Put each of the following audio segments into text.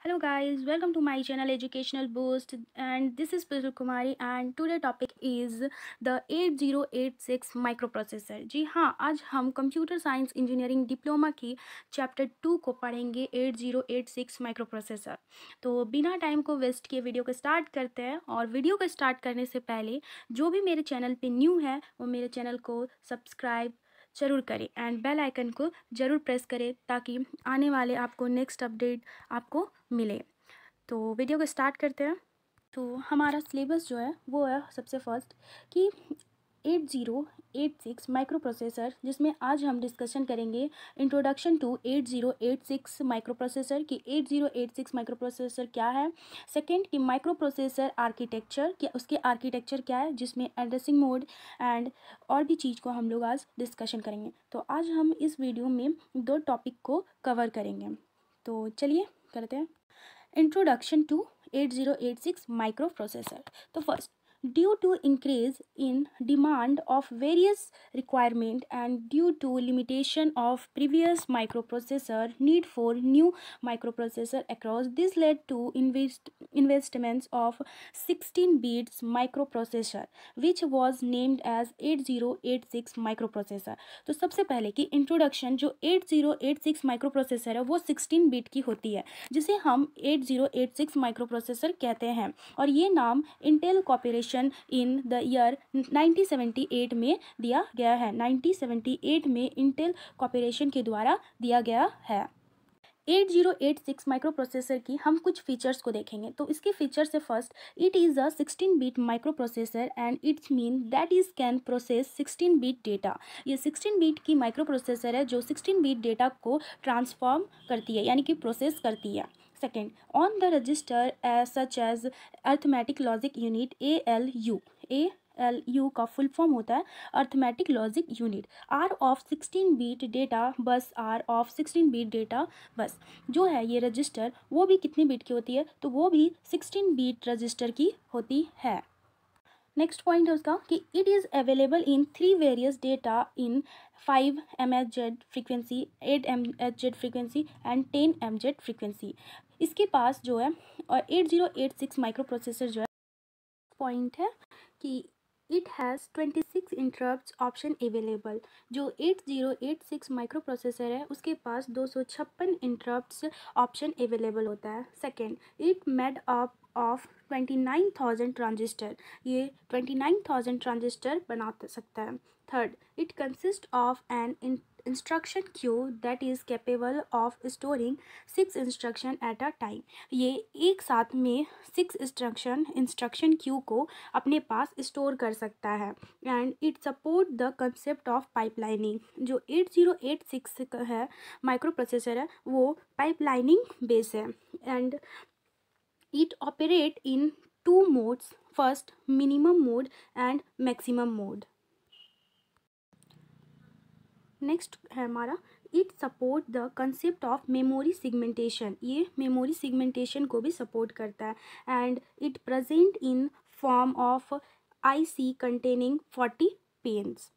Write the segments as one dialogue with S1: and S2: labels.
S1: Hello guys, welcome to my channel Educational Boost, and this is Pitul Kumari and today topic is the 8086 microprocessor। जी हाँ, आज हम computer science engineering diploma की chapter 2 को पढ़ेंगे 8086 microprocessor. तो बिना time को वेस्ट किए वीडियो को स्टार्ट करते हैं। और वीडियो को स्टार्ट करने से पहले जो भी मेरे चैनल पे न्यू है वो मेरे चैनल को सब्सक्राइब ज़रूर करें एंड बेल आइकन को ज़रूर प्रेस करें ताकि आने वाले आपको नेक्स्ट अपडेट आपको मिले। तो वीडियो को स्टार्ट करते हैं। तो हमारा सिलेबस जो है वो है सबसे फर्स्ट कि 8086 माइक्रो प्रोसेसर, जिसमें आज हम डिस्कशन करेंगे इंट्रोडक्शन टू 8086 माइक्रो प्रोसेसर कि 8086 माइक्रो प्रोसेसर क्या है। सेकंड कि माइक्रो प्रोसेसर आर्किटेक्चर, कि उसके आर्किटेक्चर क्या है, जिसमें एड्रेसिंग मोड एंड और भी चीज़ को हम लोग आज डिस्कशन करेंगे। तो आज हम इस वीडियो में दो टॉपिक को कवर करेंगे। तो चलिए करते हैं इंट्रोडक्शन टू 8086 microprocessor. तो first, due to increase in demand of various requirement and due to limitation of previous microprocessor need for new microprocessor across, this led to investments of 16 bits microprocessor which was named as 8086 microprocessor। तो सबसे पहले कि introduction जो 8086 microprocessor है वो 16 bit की होती है, जिसे हम 8086 माइक्रोप्रोसेसर कहते हैं। और ये नाम Intel corporation in the year 1978 में दिया गया है। 1978 में इंटेल कॉर्पोरेशन के द्वारा दिया गया है। 8086 माइक्रोप्रोसेसर की हम कुछ फीचर्स को देखेंगे। तो इसके फीचर से first, it is a 16 bit microprocessor and it's mean that is can process 16 bit data. ये 16 बिट की माइक्रोप्रोसेसर है जो 16 बिट डेटा को ट्रांसफॉर्म करती है, यानी कि प्रोसेस करती है। Second, on the register such as arithmetic logic unit ALU का फुल फॉर्म होता है arithmetic logic unit, are of 16 bit data bus, are of 16 bit data bus जो है ये रजिस्टर वो भी कितनी बीट की होती है, तो वो भी 16 बीट रजिस्टर की होती है। नेक्स्ट पॉइंट है उसका कि it is available in 3 various data in 5 MHz frequency, 8 MHz frequency and 10 MHz frequency. इसके पास जो है और 8086 माइक्रो प्रोसेसर जो है पॉइंट है कि it has 26 interrupts option available. जो 8086 माइक्रो प्रोसेसर है उसके पास 256 इंटरप्ट्स ऑप्शन अवेलेबल होता है। Second, it made up of 29,000 transistor, ये 29,000 ट्रांजिस्टर बना सकता है। Third, it consist of an instruction queue that is capable of storing 6 instruction eight a time. ये एक साथ में 6 इंस्ट्रक्शन क्यू को अपने पास स्टोर कर सकता है। And it support the concept of pipelining. जो 8086 है माइक्रो प्रोसेसर है वो पाइपलाइनिंग बेस है। And it operate in 2 modes, first minimum mode and maximum mode. Next है हमारा it support the concept of memory segmentation, ये मेमोरी सिगमेंटेशन को भी सपोर्ट करता है। And it present in form of IC containing 40 pins.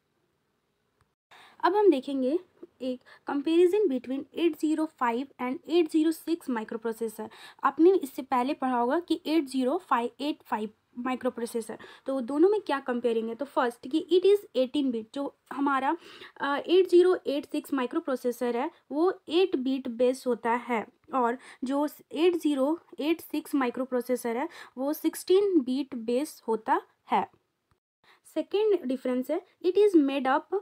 S1: अब हम देखेंगे एक comparison between 805 and 806 micro processor. आपने इससे पहले पढ़ा होगा कि 805 माइक्रो प्रोसेसर, तो दोनों में क्या कंपेयरिंग है। तो फर्स्ट कि इट इज़ 18 बिट, जो हमारा 8086 माइक्रो प्रोसेसर है वो 8 बिट बेस होता है, और जो 8086 माइक्रो प्रोसेसर है वो 16 बिट बेस होता है। सेकेंड डिफरेंस है it is made up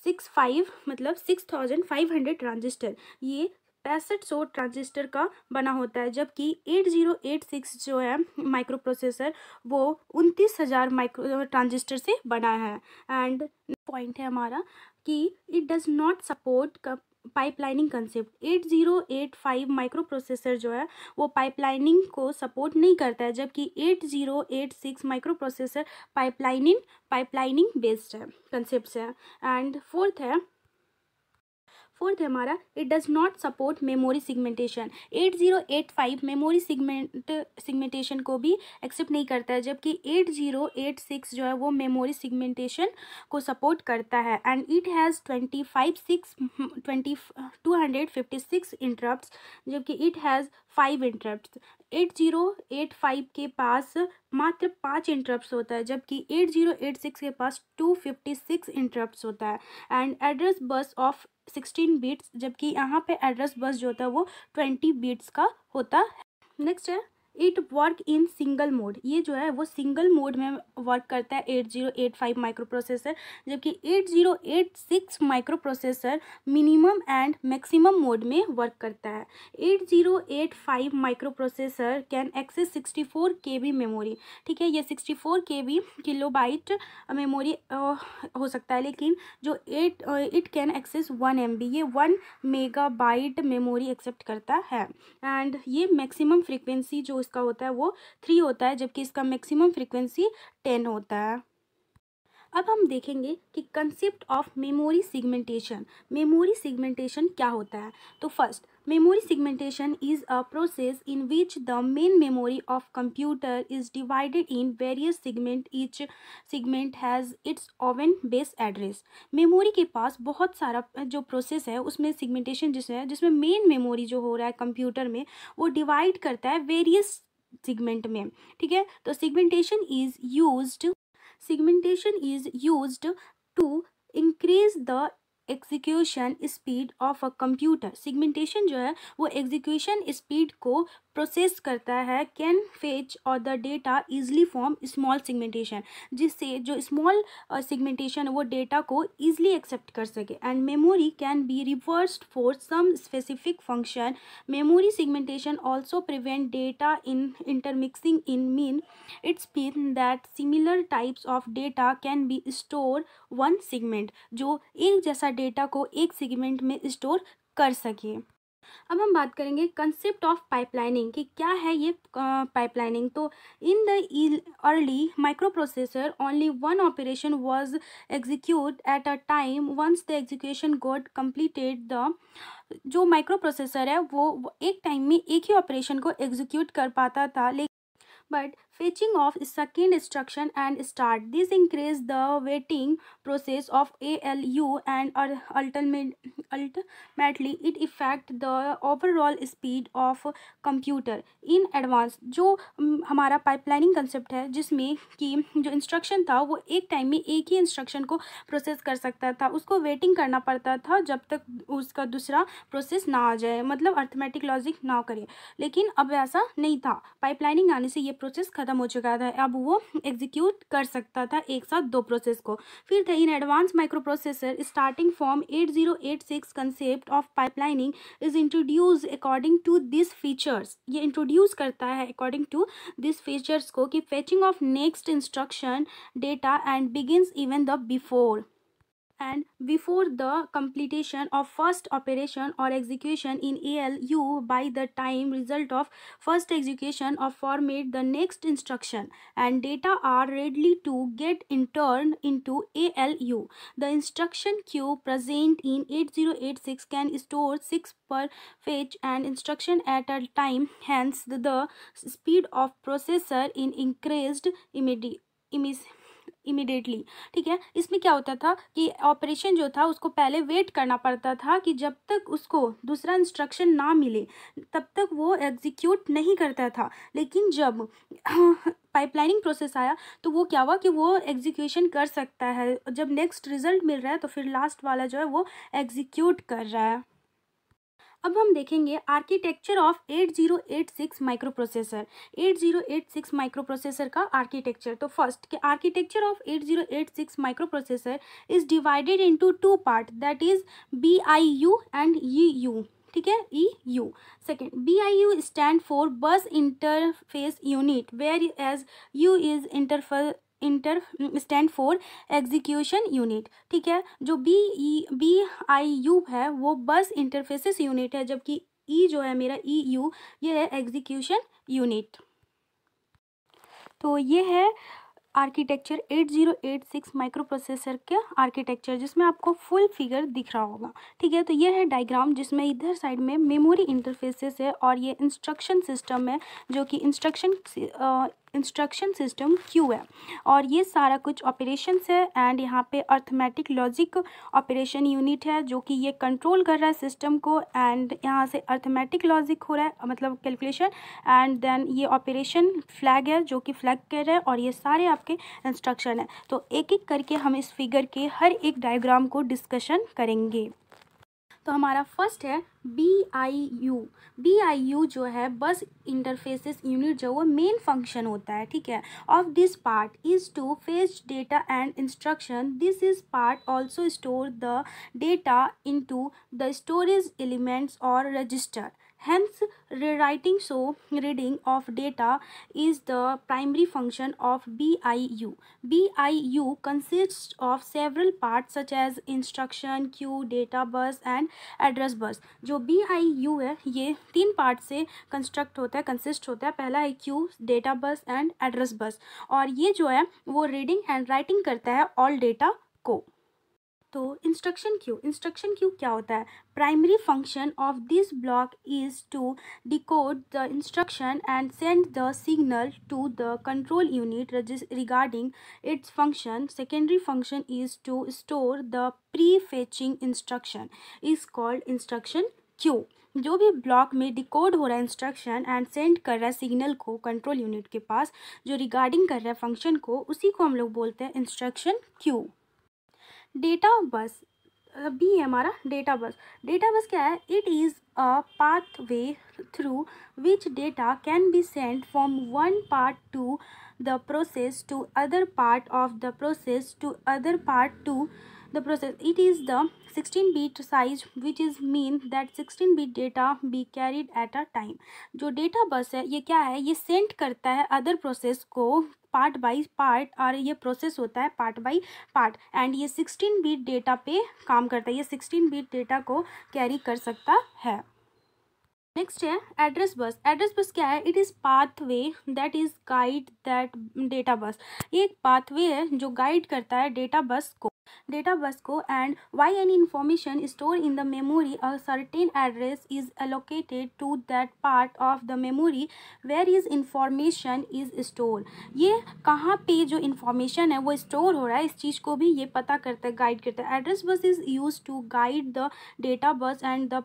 S1: 6500 transistor, ये 6500 ट्रांजिस्टर का बना होता है, जबकि 8086 जो है माइक्रो प्रोसेसर वो 29,000 माइक्रो ट्रांजिस्टर से बना है। एंड पॉइंट है हमारा कि it does not support pipelining concept. 8085 micro processor जो है वो पाइपलाइनिंग को सपोर्ट नहीं करता है, जबकि 8086 माइक्रो प्रोसेसर पाइपलाइनिंग बेस्ड है कंसेप्ट है। एंड फोर्थ है फोर्थ है हमारा it does not support memory segmentation. 8085 memory segmentation को भी एक्सेप्ट नहीं करता है, जबकि 8086 जो है वो मेमोरी सिगमेंटेशन को सपोर्ट करता है। एंड इट हैज़ 256 इंटरप्ट्स, जबकि इट हैज़ 5 इंटरप्ट्स। 8085 के पास मात्र 5 इंटरप्ट्स होता है, जबकि 8086 के पास 256 इंटरप्ट्स होता है। And address bus of 16 bits, जबकि यहाँ पे एड्रेस बस जो होता है वो 20 बिट्स का होता है। नेक्स्ट है it work in single mode. ये जो है वो सिंगल मोड में वर्क करता है 8085 माइक्रो प्रोसेसर, जबकि 8086 microprocessor minimum and maximum mode में वर्क करता है। 8085 microprocessor can access 64 KB memory. ठीक है, ये 64 KB किलोबाइट मेमोरी हो सकता है, लेकिन जो इट कैन एक्सेस 1 MB, ये 1 मेगाबाइट मेमोरी एक्सेप्ट करता है। एंड ये मैक्सिमम फ्रीक्वेंसी जो इसका होता है वो 3 होता है, जबकि इसका मैक्सिमम फ्रीक्वेंसी 10 होता है। अब हम देखेंगे कि concept of memory segmentation. Memory segmentation क्या होता है? तो first, memory segmentation is a process in which the main memory of computer is divided in various segments. Each segment has its own base address. Memory के पास बहुत सारा जो process है उसमें सिगमेंटेशन जिसमें मेन मेमोरी जो हो रहा है कंप्यूटर में वो डिवाइड करता है वेरियस सेगमेंट में। ठीक है, तो segmentation is used to increase the execution speed of a computer. Segmentation जो है वो एग्जीक्यूशन स्पीड को प्रोसेस करता है, कैन फेच और the data easily form small segmentation, जिससे जो स्मॉल सिगमेंटेशन वो डेटा को ईजिली एक्सेप्ट कर सके। And memory can be reversed for some specific function. Memory segmentation also prevent data in intermixing in mean it's mean that similar types of data can be store one segment, जो एक जैसा data को एक segment में store कर सके। अब हम बात करेंगे कंसेप्ट ऑफ पाइपलाइनिंग कि क्या है ये पाइपलाइनिंग। तो in the early microprocessor only one operation was execute at a time. Once the execution got completed, the जो माइक्रो प्रोसेसर है वो एक टाइम में एक ही ऑपरेशन को एग्जीक्यूट कर पाता था, but fetching of second instruction and start this increase the waiting process of ALU and ultimately it affect the overall speed of computer in advance। जो हमारा पाइपलाइनिंग कंसेप्ट है जिसमें कि जो इंस्ट्रक्शन था वो एक टाइम में एक ही इंस्ट्रक्शन को प्रोसेस कर सकता था, उसको वेटिंग करना पड़ता था जब तक उसका दूसरा प्रोसेस ना आ जाए, मतलब अर्थमेटिक लॉजिक ना करे। लेकिन अब ऐसा नहीं था, पाइपलाइनिंग आने से ये प्रोसेस खत्म हो चुका था, अब वो एग्जीक्यूट कर सकता था एक साथ दो प्रोसेस को। फिर था in advance microprocessor starting from 8086 concept of pipelining is introduce according to this features. ये इंट्रोड्यूस करता है अकॉर्डिंग टू दिस फीचर्स को कि fetching of next instruction data and begins even the before and before the completion of first operation or execution in ALU. By the time result of first execution of format the next instruction and data are ready to get entered into ALU. The instruction queue present in 8086 can store 6 per fetch and instruction at a time, hence the speed of processor in increased immediately. ठीक है, इसमें क्या होता था कि operation जो था उसको पहले वेट करना पड़ता था कि जब तक उसको दूसरा इंस्ट्रक्शन ना मिले तब तक वो एग्जीक्यूट नहीं करता था। लेकिन जब पाइपलाइनिंग प्रोसेस आया तो वो क्या हुआ कि वो एग्जीक्यूशन कर सकता है, जब नेक्स्ट रिजल्ट मिल रहा है तो फिर लास्ट वाला जो है वो एग्जीक्यूट कर रहा है। अब हम देखेंगे architecture of 8086 microprocessor. 8086 microprocessor का आर्किटेक्चर। तो फर्स्ट के architecture of 8086 microprocessor is divided into two part, that is BIU and EU। ठीक है, EU। Second, BIU stand for bus interface unit, whereas U is stand for execution unit. ठीक है, जो BIU है वो बस interfaces unit है, जबकि E जो है मेरा EU ये है एग्जीक्यूशन यूनिट। तो ये है आर्किटेक्चर 8086 माइक्रो प्रोसेसर के आर्किटेक्चर, जिसमें आपको फुल फिगर दिख रहा होगा। ठीक है, तो ये है डायग्राम, जिसमें इधर साइड में मेमोरी इंटरफेसेस है और ये इंस्ट्रक्शन सिस्टम है, जो कि इंस्ट्रक्शन सिस्टम क्यू है, और ये सारा कुछ ऑपरेशंस है। एंड यहाँ पे अर्थमेटिक लॉजिक ऑपरेशन यूनिट है, जो कि ये कंट्रोल कर रहा है सिस्टम को। एंड यहाँ से अर्थमेटिक लॉजिक हो रहा है, मतलब कैलकुलेशन। एंड देन ये ऑपरेशन फ्लैग है, जो कि फ्लैग कर रहा है, और ये सारे आपके इंस्ट्रक्शन है। तो एक एक करके हम इस फिगर के हर एक डायग्राम को डिस्कशन करेंगे। तो हमारा फर्स्ट है BIU। BIU जो है बस इंटरफेसेस यूनिट, जो वो मेन फंक्शन होता है। ठीक है, of this part is to fetch data and instruction. This is part also store the data into the storage elements और register. Hence, rewriting so reading of data is the primary function of BIU. BIU consists of several parts such as instruction, queue, data bus and address bus. जो BIU है ये 3 part से consist होता है। पहला है Q, data bus and address bus, और ये जो है वो रीडिंग एंड राइटिंग करता है ऑल डेटा को। तो इंस्ट्रक्शन क्यू क्या होता है? Primary function of this block is to decode the instruction and send the signal to the control unit regarding its function. Secondary function is to store the prefetching instruction is called instruction queue. जो भी block में decode हो रहा है instruction and send कर रहा है signal को कंट्रोल यूनिट के पास, जो रिगार्डिंग कर रहा है फंक्शन को, उसी को हम लोग बोलते हैं instruction queue. Data bus B है हमारा डेटा बस। डेटा बस क्या है? It is a pathway through which data can be send from one part to the process to other part of the process to other part to the process. It is the 16-bit size, which is mean that 16-bit data be carried at a time. जो data bus है ये क्या है? ये send करता है other process को part by part, और ये प्रोसेस होता है पार्ट बाई पार्ट, एंड ये 16-bit डेटा पे काम करता है। ये 16-bit डेटा को कैरी कर सकता है। नेक्स्ट है एड्रेस बस। एड्रेस बस क्या है? It is pathway that is guide that data bus. ये एक पाथवे है जो गाइड करता है डेटा बस को and why any information store in the memory a certain address is allocated to that part of the memory where is information is store. ये कहाँ पे जो इन्फॉर्मेशन है वो स्टोर हो रहा है, इस चीज़ को भी ये पता करता है, गाइड करता है। Address bus is use to guide the data bus and the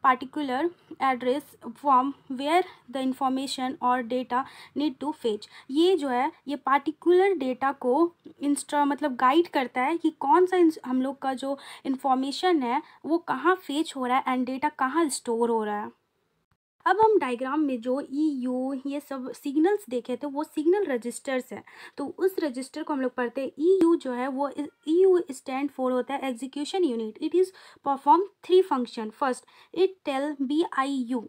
S1: particular address from where the information or data need to fetch। ये जो है ये पार्टिकुलर डेटा को मतलब गाइड करता है कि कौन सा हम लोग का जो इन्फॉर्मेशन है वो कहाँ फेच हो रहा है एंड डेटा कहाँ स्टोर हो रहा है। अब हम डायग्राम में जो EU ये सब सिग्नल्स देखे थे वो सिग्नल रजिस्टर्स है। तो उस रजिस्टर को हम लोग पढ़ते हैं। EU जो है वो EU स्टैंड फॉर होता है execution unit. It is perform 3 function. First, it tell BIU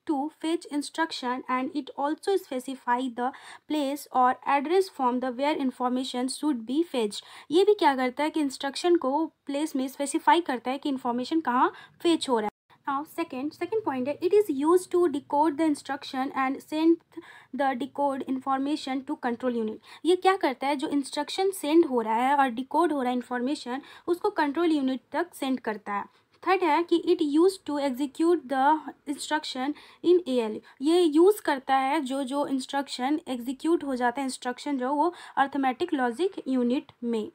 S1: to fetch instruction, and it also specify the place or address from the where information should be fetched। ये भी क्या करता है कि instruction को place में स्पेसिफाई करता है कि इंफॉर्मेशन कहाँ फेच हो रहा है। Now second point है, it is used to decode the instruction and send the decode information to control unit। ये क्या करता है? जो इंस्ट्रक्शन सेंड हो रहा है और डिकोड हो रहा है इंफॉर्मेशन, उसको कंट्रोल यूनिट तक सेंड करता है। थर्ड है कि it use to execute the instruction in ALU। ये यूज़ करता है जो इंस्ट्रक्शन एग्जीक्यूट हो जाता है इंस्ट्रक्शन जो वो अर्थमेटिक लॉजिक यूनिट में।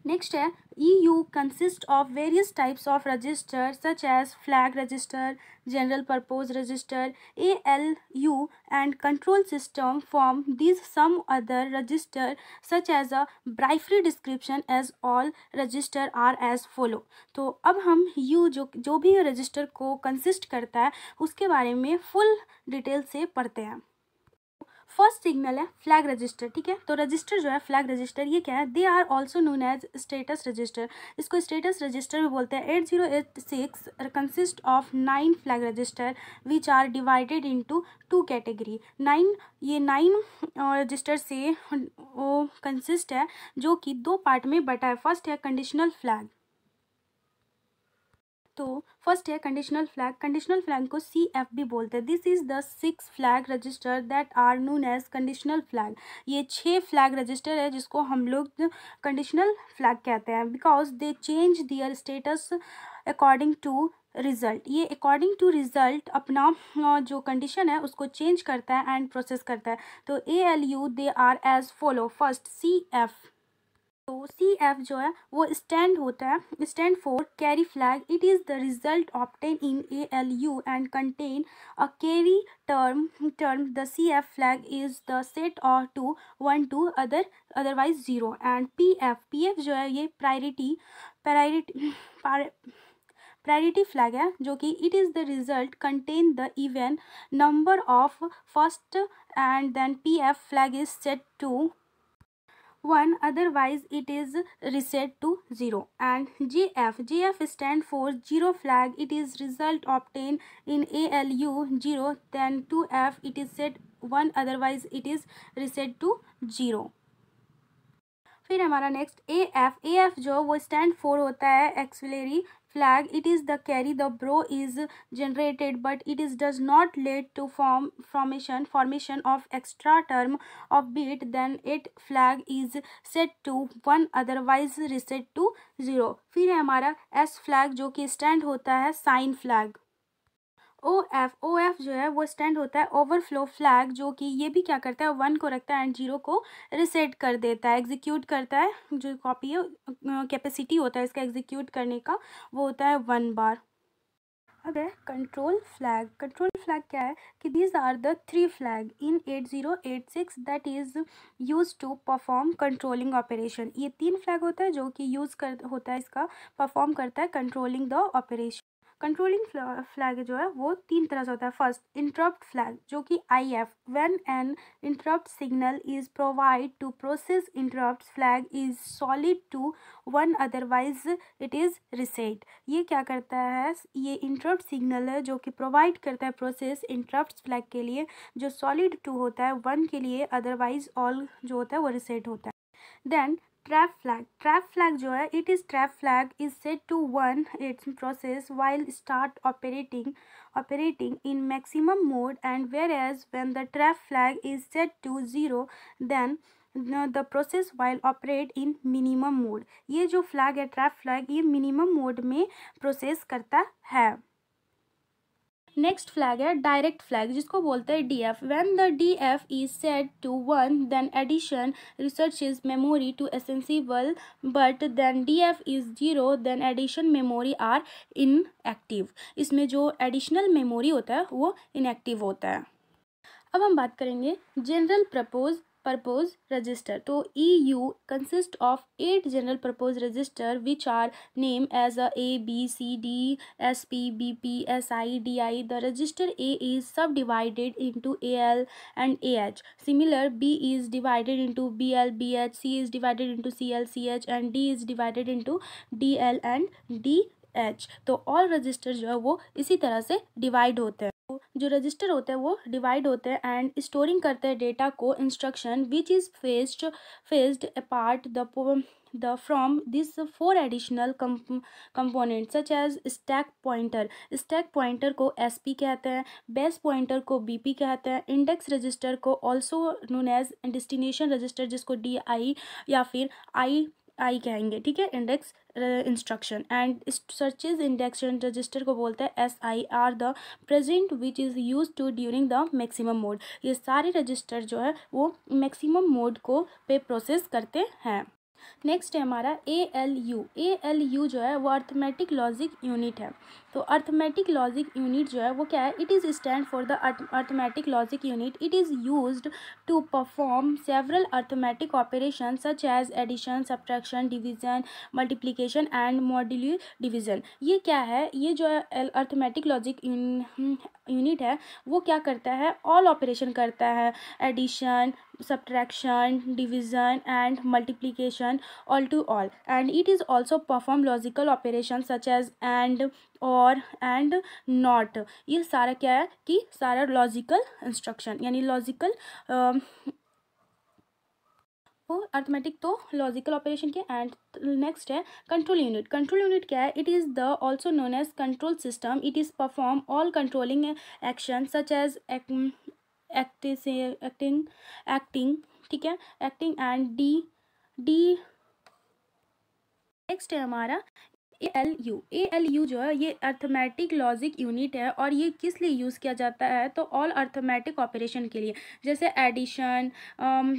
S1: नेक्स्ट है EU consists of various types of register such as flag register, general purpose register, ALU, and control system from these some other register such as a briefly description as all register are as follow। तो अब हम जो भी register को consist करता है उसके बारे में फुल डिटेल से पढ़ते हैं। फर्स्ट सिग्नल है फ्लैग रजिस्टर। ठीक है, तो रजिस्टर जो है फ्लैग रजिस्टर ये क्या है? They are also known as status register. इसको स्टेटस रजिस्टर भी बोलते हैं। 8086 consist of 9 flag register which are divided into 2 category. 9 register से वो कंसिस्ट है जो कि 2 पार्ट में बटा है। फर्स्ट है कंडीशनल फ्लैग। तो फर्स्ट है कंडीशनल फ्लैग। कंडीशनल फ्लैग को CF भी बोलते हैं। This is the 6 flag register that are known as conditional flag. ये 6 फ्लैग रजिस्टर है जिसको हम लोग कंडीशनल फ्लैग कहते हैं, because they change their status according to result. ये अकॉर्डिंग टू रिजल्ट अपना जो कंडीशन है उसको चेंज करता है एंड प्रोसेस करता है। तो ALU they are as follow. First CF, तो CF जो है वो स्टैंड होता है, stand for carry flag. It is the result obtain in ALU and contain a carry term the CF flag is the set और to 1 to otherwise 0। And PF जो है ये प्रायोरिटी फ्लैग है, जो कि it is the result contain the even number of first and then PF flag is set to 1, otherwise it is reset to 0। and GF stand for zero flag. It is result obtained in ALU 0, then 2F it is set 1, otherwise it is reset to 0। फिर हमारा next AF जो वो stand for होता है auxiliary flag. It is the carry the borrow is generated but it is does not lead to formation of extra term of bit, then it flag is set to 1, otherwise reset to 0। फिर है हमारा S flag जो कि stand होता है sign flag. OF जो है वो स्टैंड होता है ओवरफ्लो फ्लैग, जो कि ये भी क्या करता है 1 को रखता है एंड 0 को रिसेट कर देता है, एग्जीक्यूट करता है। जो कॉपी है कैपेसिटी होता है इसका एग्जीक्यूट करने का वो होता है 1 बार। अब है कंट्रोल फ्लैग। कंट्रोल फ्लैग क्या है कि these are the 3 flag in 8086 that is use to perform controlling operation. ये 3 फ्लैग होता है जो कि होता है इसका परफॉर्म करता है controlling the operation. Controlling flag जो है वो 3 तरह से होता है। फर्स्ट इंटरप्ट फ्लैग जो कि IF, when an interrupt signal is provide to process interrupt flag is solid to 1, otherwise it is reset. ये क्या करता है, ये इंटरप्ट सिग्नल है जो कि प्रोवाइड करता है प्रोसेस इंटरप्ट फ्लैग के लिए, जो सॉलिड 2 होता है 1 के लिए, अदरवाइज ऑल जो होता है वो रिसेट होता है। देन ट्रैप फ्लैग जो है it is trap flag is set to 1 it's process while start operating in maximum mode, and whereas when the trap flag is set to 0 then the process while operate in minimum mode। ये जो flag है trap flag ये minimum mode में process करता है। Next flag है direct flag जिसको बोलते हैं DF। When the DF is set to 1 then addition research is memory to accessible, but then DF is 0 then addition memory are inactive. इसमें जो एडिशनल मेमोरी होता है वो इनएक्टिव होता है। अब हम बात करेंगे जनरल पर्पज रजिस्टर। तो EU consist of 8 general purpose register which are named as A, B, C, D, SP, BP, SI, DI. The register A is subdivided into AL and AH. Similar, B is divided into BL, BH, C is divided into CL, CH and D is divided into DL and DH। तो all register जो है वो इसी तरह से divide होते हैं। जो रजिस्टर होते हैं वो डिवाइड होते हैं एंड स्टोरिंग करते हैं डेटा को instruction which is fetched apart the from this 4 additional component such as stack pointer को SP कहते हैं, बेस पॉइंटर को BP कहते हैं, इंडेक्स रजिस्टर को also known as destination register जिसको DI या फिर आई कहेंगे, ठीक है, index instruction. And searches indexation register को बोलते हैं SI are the present which is use to during the maximum mode. ये सारे रजिस्टर जो है वो मैक्सिमम मोड को पे प्रोसेस करते हैं। नेक्स्ट है हमारा ALU जो है वो अर्थमेटिक लॉजिक यूनिट है। तो अर्थमेटिक लॉजिक यूनिट जो है वो क्या है, it is stand for the arithmetic logic unit. It is used to perform several arithmetic operation such as addition, subtraction, division, multiplication and modular division. ये क्या है, ये जो है अर्थमेटिक लॉजिक यूनिट है वो क्या करता है, ऑल ऑपरेशन करता है, addition, subtraction, division and multiplication all to all, and it is also perform logical operations such as and, or and not। ये सारा क्या है कि सारा लॉजिकल इंस्ट्रक्शन यानी लॉजिकल तो अर्थमेटिक तो लॉजिकल ऑपरेशन के। एंड नेक्स्ट है कंट्रोल यूनिट। कंट्रोल यूनिट क्या है? It is the also known as control system. It is perform all controlling action such as acting, ठीक है, एक्टिंग एंड डी। नेक्स्ट है हमारा ALU। ALU जो है ये अर्थमेटिक लॉजिक यूनिट है और ये किस लिए यूज़ किया जाता है? तो ऑल अर्थमेटिक ऑपरेशन के लिए, जैसे addition,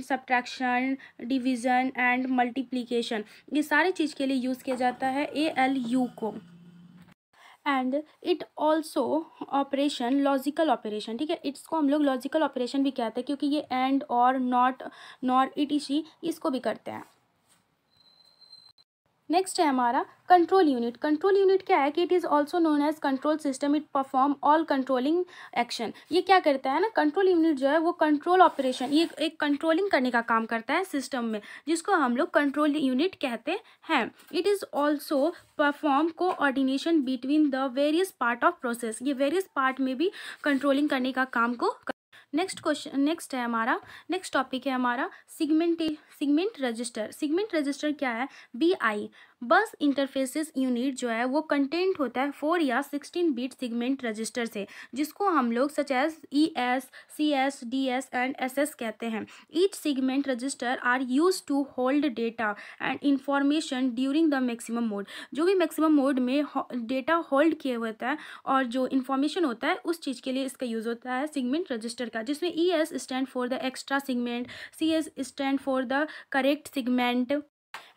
S1: subtraction, division and multiplication, ये सारी चीज़ के लिए यूज़ किया जाता है ALU को। And it also operation logical operation, ठीक है, इसको हम लोग लॉजिकल ऑपरेशन भी कहते हैं क्योंकि ये एंड और नॉट, नॉर, इट इसको भी करते हैं। नेक्स्ट है हमारा कंट्रोल यूनिट। कंट्रोल यूनिट क्या है कि it is also known as control system. It perform all controlling action. ये क्या करता है ना, कंट्रोल यूनिट जो है वो कंट्रोल ऑपरेशन, ये एक कंट्रोलिंग करने का काम करता है सिस्टम में, जिसको हम लोग कंट्रोल यूनिट कहते हैं। It is also perform coordination between the various part of process. ये वेरियस पार्ट में भी कंट्रोलिंग करने का काम को। नेक्स्ट है हमारा, नेक्स्ट टॉपिक है हमारा सिगमेंट रजिस्टर। सिगमेंट रजिस्टर क्या है? BI बस इंटरफेसेस यूनिट जो है वो कंटेंट होता है 4 या 16 बिट सिगमेंट रजिस्टर से, जिसको हम लोग such as ES, CS, DS and SS कहते हैं। Each segment register are use to hold data and information during the maximum mode. जो भी मैक्सिमम मोड में डेटा होल्ड किए होता है और जो इन्फॉर्मेशन होता है उस चीज़ के लिए इसका यूज़ होता है सिगमेंट रजिस्टर का, जिसमें ES stand for the extra segment, CS stand for the correct segment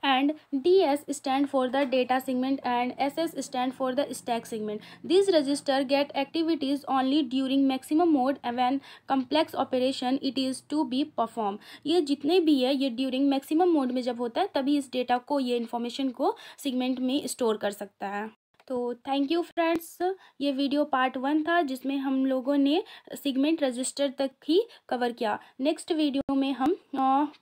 S1: and DS stand for the data segment and SS stand for the stack segment. These register get activities only during maximum mode when complex operation it is to be performed. ये जितने भी है ये during maximum mode में जब होता है तभी इस डेटा को, ये इन्फॉर्मेशन को सेगमेंट में स्टोर कर सकता है। तो थैंक यू फ्रेंड्स, ये वीडियो पार्ट 1 था जिसमें हम लोगों ने सेगमेंट रजिस्टर तक ही कवर किया। नेक्स्ट वीडियो में हम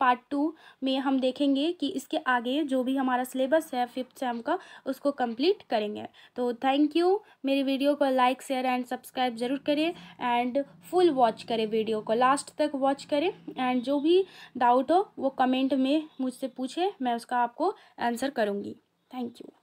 S1: पार्ट 2 में हम देखेंगे कि इसके आगे जो भी हमारा सिलेबस है 5th सेम का उसको कंप्लीट करेंगे। तो थैंक यू। मेरी वीडियो को लाइक, शेयर एंड सब्सक्राइब ज़रूर करें एंड फुल वॉच करें, वीडियो को लास्ट तक वॉच करें एंड जो भी डाउट हो वो कमेंट में मुझसे पूछे, मैं उसका आपको आंसर करूँगी। Thank you.